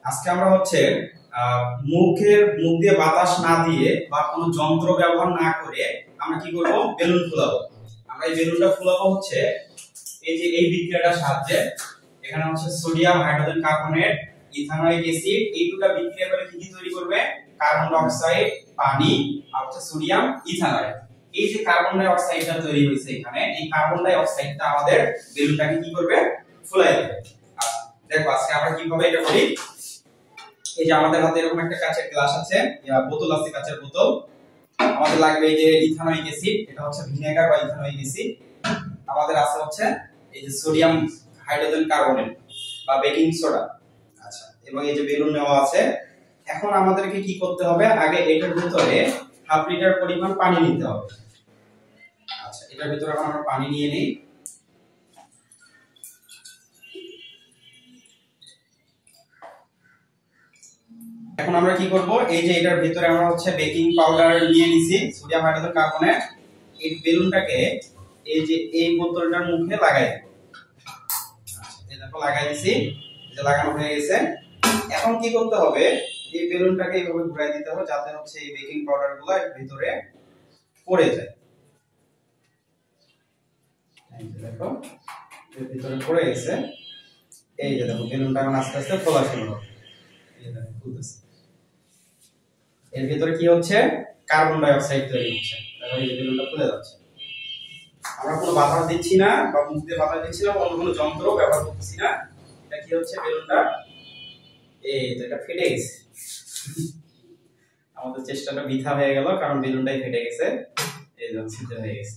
আজকে আমরা হচ্ছে মুখ দিয়ে বাতাস না দিয়ে বা কোনো যন্ত্র ব্যবহার না করে আমরা কি করব, বেলুন ফুলাবো। আমরা এই বেলুনটা ফুলাবো হচ্ছে এই যে এই বিক্রিয়াটার সাহায্যে। এখানে হচ্ছে sodium, hydrogen carbonate, ethanoic acid, এই দুটো বিক্রিয়া করে কি তৈরি করবে, কার্বন ডাই অক্সাইড, পানি আর হচ্ছে সোডিয়াম ইথানয়েড। এই যে কার্বন ডাই অক্সাইডটা তৈরি হয়েছে এখানে, এই কার্বন ডাই অক্সাইডটা আমাদের বেলুনটাকে কি করবে, ফুলাই দেবে। দেখো আজকে আমরা কিভাবে এটা করি। এই যে আমাদের হাতে এরকম একটা কাঁচের গ্লাস আছে, বোতল আছে, কাঁচের বোতল। আমাদের লাগবে এই যে ইথানয়িক অ্যাসিড, এটা হচ্ছে ভিনেগার বা ইথানয়িক অ্যাসিড। আমাদের আছে হচ্ছে এই যে সোডিয়াম হাইড্রোজেন কার্বনেট বা বেকিং সোডা। আচ্ছা, এবং এই যে বেলুন নেওয়া আছে। এখন আমাদেরকে কি করতে হবে, আগে এটার ভিতরে হাফ লিটার পরিমাণ পানি নিতে হবে। আচ্ছা, এটার ভিতরে এখন আমরা পানি নিয়ে নিই। এখন আমরা কি করব, এই যে এটার ভিতরে আমরা হচ্ছে বেকিং পাউডার নিয়ে নিছি, সোডিয়াম হাইড্রোজেন কার্বনেট। এই বেলুনটাকে এই যে এই বোতলটার মুখে লাগাই দেব। এই দেখো লাগাই দিছি, এই যে লাগানো হয়ে গেছে। এখন কি করতে হবে, এই বেলুনটাকে এইভাবে ঘুরাই দিতে হবে যাতে হচ্ছে এই বেকিং পাউডারগুলো এর ভিতরে পড়ে যায়। এই যে দেখো এর ভিতরে পড়ে গেছে। এই যে দেখো বেলুনটা এখন আস্তে আস্তে ফোলা শুরু হবে। এই দেখো ফুলতেছে। এর ভিতরে কি হচ্ছে, কার্বন ডাই অক্সাইড তৈরি হচ্ছে। দেখো এই বেলুনটা ফুলে যাচ্ছে। আমরা কোনো বাতাস দিচ্ছি না বা মুখ দিয়ে বাতাস দিচ্ছি না, অন্য কোনো যন্ত্র ব্যবহার করতেছি না। এটা কি হচ্ছে, বেলুনটা এই তো এটা ফেটে গেছে। আমাদের চেষ্টাটা বৃথা হয়ে গেল, কারণ বেলুনটাই ফেটে গেছে। এই যে ছিদ্র হয়ে গেছে।